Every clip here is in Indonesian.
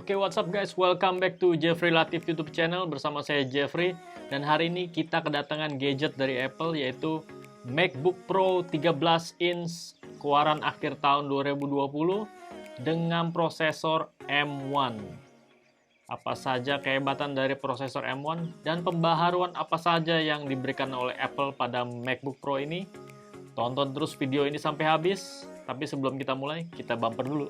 Oke, what's up guys? Welcome back to Jeffrey Latif YouTube channel bersama saya Jeffrey. Dan hari ini kita kedatangan gadget dari Apple yaitu MacBook Pro 13 inch keluaran akhir tahun 2020 dengan prosesor M1. Apa saja kehebatan dari prosesor M1 dan pembaharuan apa saja yang diberikan oleh Apple pada MacBook Pro ini? Tonton terus video ini sampai habis. Tapi sebelum kita mulai, kita bumper dulu.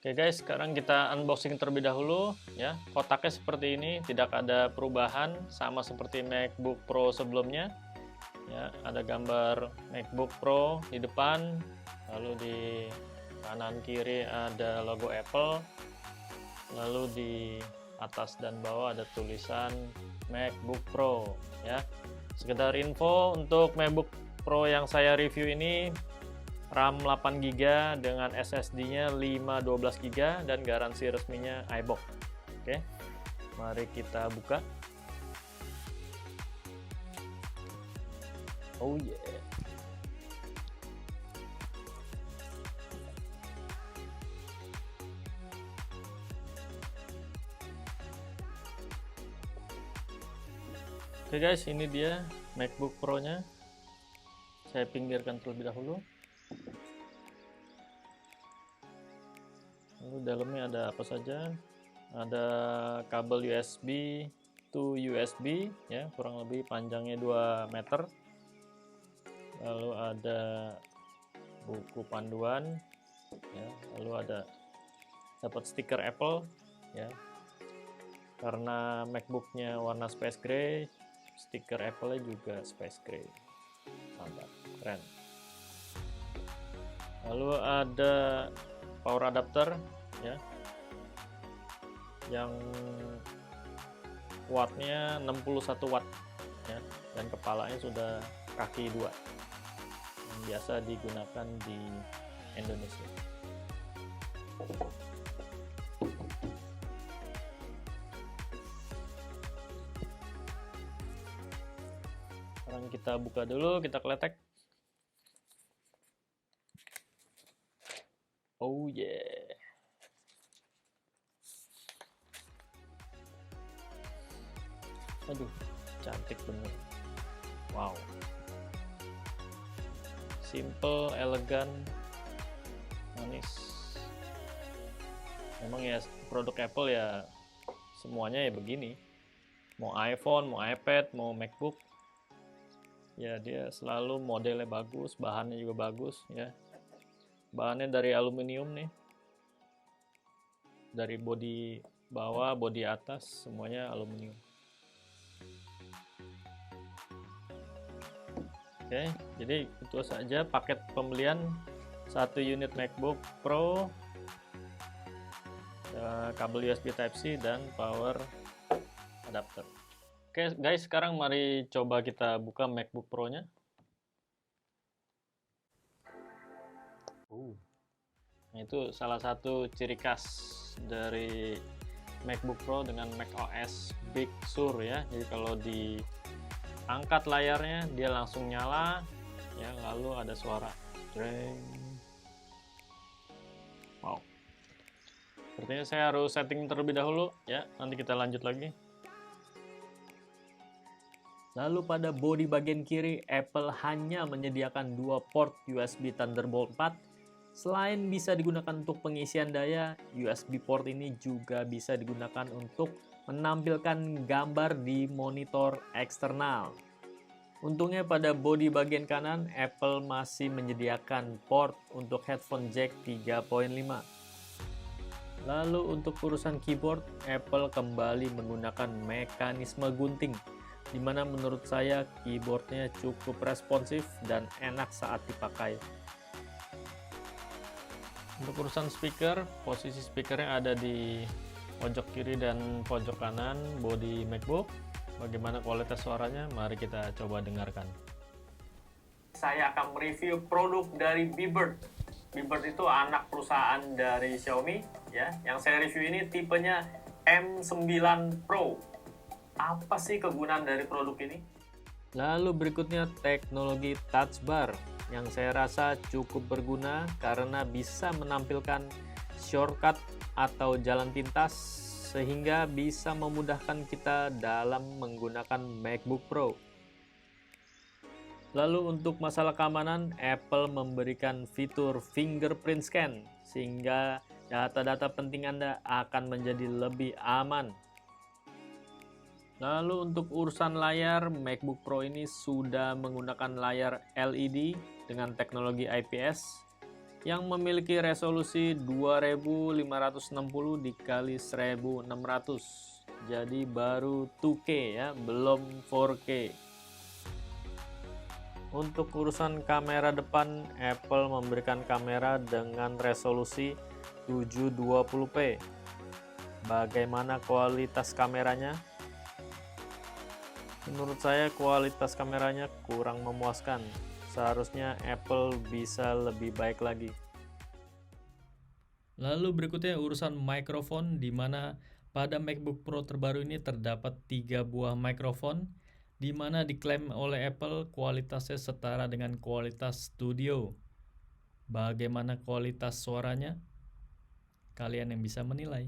Oke guys, sekarang kita unboxing terlebih dahulu ya. Kotaknya seperti ini, tidak ada perubahan, sama seperti MacBook Pro sebelumnya. Ya, ada gambar MacBook Pro di depan, lalu di kanan kiri ada logo Apple, lalu di atas dan bawah ada tulisan MacBook Pro ya. Sekedar info, untuk MacBook Pro yang saya review ini RAM 8GB dengan SSD-nya 512GB dan garansi resminya iBox. Oke, mari kita buka. Oh yeah. Oke guys, ini dia MacBook Pro-nya. Saya pinggirkan terlebih dahulu. Lalu dalamnya ada apa saja? Ada kabel USB to USB ya, kurang lebih panjangnya 2 meter. Lalu ada buku panduan ya, lalu ada dapat stiker Apple ya. Karena MacBook-nya warna space gray, stiker Apple-nya juga space gray. Mantap, keren. Lalu ada power adapter ya, yang wattnya 61 watt ya, dan kepalanya sudah kaki 2 yang biasa digunakan di Indonesia. Sekarang kita buka dulu, kita kletek. Oh yeah. Aduh, cantik bener. Wow. Simple, elegan, manis. Memang ya produk Apple ya semuanya ya begini. Mau iPhone, mau iPad, mau MacBook. Ya dia selalu modelnya bagus, bahannya juga bagus ya. Bahannya dari aluminium nih, dari bodi bawah, bodi atas, semuanya aluminium. Oke, jadi itu saja paket pembelian 1 unit MacBook Pro, kabel USB Type-C dan power adapter. Oke guys, sekarang mari coba kita buka MacBook Pro-nya. Nah, itu salah satu ciri khas dari MacBook Pro dengan macOS Big Sur ya. Jadi kalau diangkat layarnya dia langsung nyala ya, lalu ada suara jreng. Wow. Sepertinya saya harus setting terlebih dahulu ya, nanti kita lanjut lagi. Lalu pada bodi bagian kiri, Apple hanya menyediakan 2 port USB Thunderbolt 4. Selain bisa digunakan untuk pengisian daya, USB port ini juga bisa digunakan untuk menampilkan gambar di monitor eksternal. Untungnya pada bodi bagian kanan, Apple masih menyediakan port untuk headphone jack 3.5. Lalu untuk urusan keyboard, Apple kembali menggunakan mekanisme gunting dimana menurut saya keyboardnya cukup responsif dan enak saat dipakai. Untuk urusan speaker, posisi speakernya ada di pojok kiri dan pojok kanan bodi MacBook. Bagaimana kualitas suaranya? Mari kita coba dengarkan. Saya akan mereview produk dari Beebird. Beebird itu anak perusahaan dari Xiaomi, ya. Yang saya review ini tipenya M9 Pro. Apa sih kegunaan dari produk ini? Lalu berikutnya teknologi touch bar yang saya rasa cukup berguna karena bisa menampilkan shortcut atau jalan pintas sehingga bisa memudahkan kita dalam menggunakan MacBook Pro. Lalu untuk masalah keamanan, Apple memberikan fitur fingerprint scan sehingga data-data penting Anda akan menjadi lebih aman. Lalu untuk urusan layar, MacBook Pro ini sudah menggunakan layar LED dengan teknologi IPS yang memiliki resolusi 2560 x 1600. Jadi baru 2K ya, belum 4K. Untuk urusan kamera depan, Apple memberikan kamera dengan resolusi 720p. Bagaimana kualitas kameranya? Menurut saya kualitas kameranya kurang memuaskan. Seharusnya Apple bisa lebih baik lagi. Lalu berikutnya urusan mikrofon, di mana pada MacBook Pro terbaru ini terdapat 3 buah mikrofon, di mana diklaim oleh Apple kualitasnya setara dengan kualitas studio. Bagaimana kualitas suaranya? Kalian yang bisa menilai.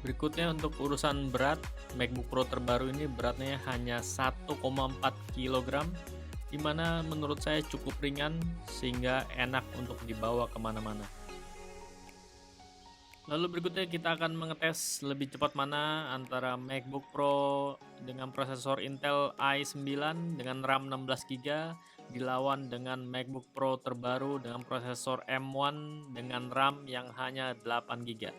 Berikutnya untuk urusan berat, MacBook Pro terbaru ini beratnya hanya 1,4 kg, dimana menurut saya cukup ringan sehingga enak untuk dibawa kemana-mana. Lalu berikutnya kita akan mengetes lebih cepat mana antara MacBook Pro dengan prosesor Intel i9 dengan RAM 16GB dilawan dengan MacBook Pro terbaru dengan prosesor M1 dengan RAM yang hanya 8GB.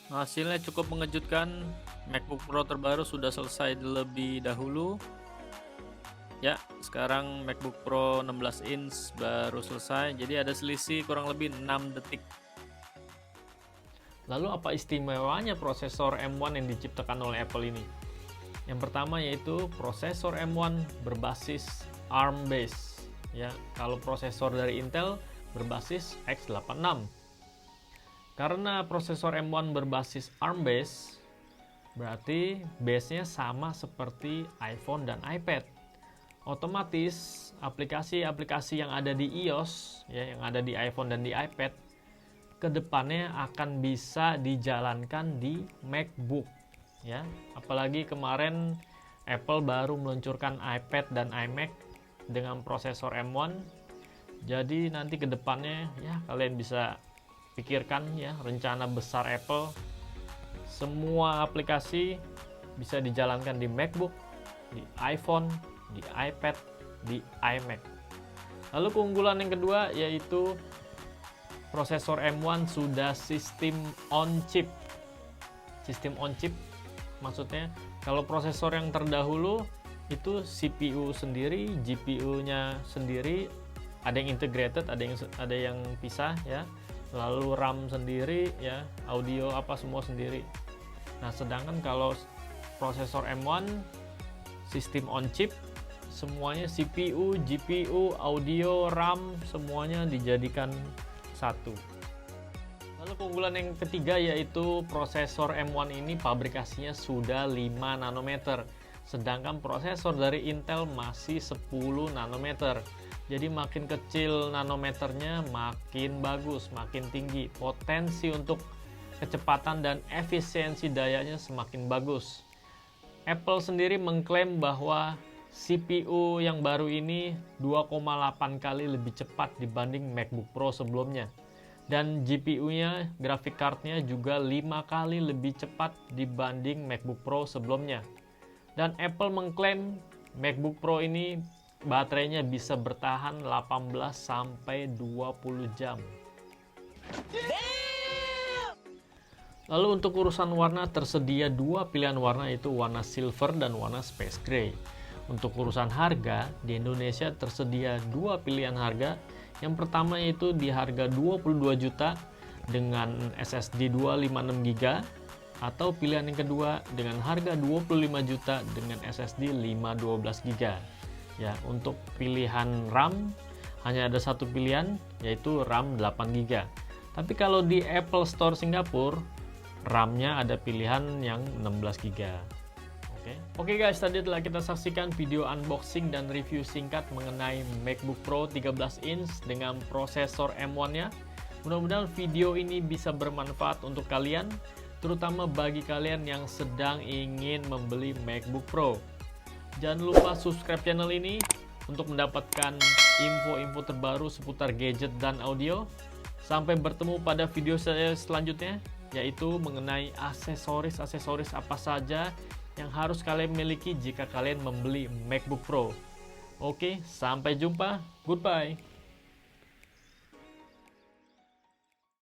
Hasilnya cukup mengejutkan. MacBook Pro terbaru sudah selesai lebih dahulu. Ya, sekarang MacBook Pro 16 inch baru selesai. Jadi ada selisih kurang lebih 6 detik. Lalu apa istimewanya prosesor M1 yang diciptakan oleh Apple ini? Yang pertama yaitu prosesor M1 berbasis ARM base. Ya, kalau prosesor dari Intel berbasis x86. Karena prosesor M1 berbasis ARM base, berarti base-nya sama seperti iPhone dan iPad. Otomatis aplikasi-aplikasi yang ada di iOS, ya, yang ada di iPhone dan di iPad, kedepannya akan bisa dijalankan di MacBook. Ya, apalagi kemarin Apple baru meluncurkan iPad dan iMac dengan prosesor M1. Jadi nanti kedepannya ya kalian bisa pikirkan ya rencana besar Apple, semua aplikasi bisa dijalankan di MacBook, di iPhone, di iPad, di iMac. Lalu keunggulan yang kedua yaitu prosesor M1 sudah sistem on chip. Sistem on chip maksudnya kalau prosesor yang terdahulu itu CPU sendiri, GPU-nya sendiri, ada yang integrated, ada yang pisah ya. Lalu RAM sendiri ya, audio apa semua sendiri. Nah, sedangkan kalau prosesor M1 sistem on chip, semuanya CPU, GPU, audio, RAM semuanya dijadikan satu. Lalu keunggulan yang ketiga yaitu prosesor M1 ini pabrikasinya sudah 5 nanometer, sedangkan prosesor dari Intel masih 10 nanometer. Jadi makin kecil nanometernya makin bagus, makin tinggi. Potensi untuk kecepatan dan efisiensi dayanya semakin bagus. Apple sendiri mengklaim bahwa CPU yang baru ini 2,8 kali lebih cepat dibanding MacBook Pro sebelumnya. Dan GPU-nya, graphic card-nya juga 5 kali lebih cepat dibanding MacBook Pro sebelumnya. Dan Apple mengklaim MacBook Pro ini baterainya bisa bertahan 18 sampai 20 jam. Lalu untuk urusan warna tersedia dua pilihan warna, yaitu warna silver dan warna space gray. Untuk urusan harga, di Indonesia tersedia dua pilihan harga. Yang pertama yaitu di harga 22 juta dengan SSD 256GB, atau pilihan yang kedua dengan harga 25 juta dengan SSD 512GB. Ya, untuk pilihan RAM hanya ada satu pilihan, yaitu RAM 8GB. Tapi kalau di Apple Store Singapura, RAM-nya ada pilihan yang 16GB. Oke guys, tadi telah kita saksikan video unboxing dan review singkat mengenai MacBook Pro 13 inch dengan prosesor M1-nya. Mudah-mudahan video ini bisa bermanfaat untuk kalian, terutama bagi kalian yang sedang ingin membeli MacBook Pro. Jangan lupa subscribe channel ini untuk mendapatkan info-info terbaru seputar gadget dan audio. Sampai bertemu pada video saya selanjutnya, yaitu mengenai aksesoris-aksesoris apa saja yang harus kalian miliki jika kalian membeli MacBook Pro. Oke, sampai jumpa. Goodbye.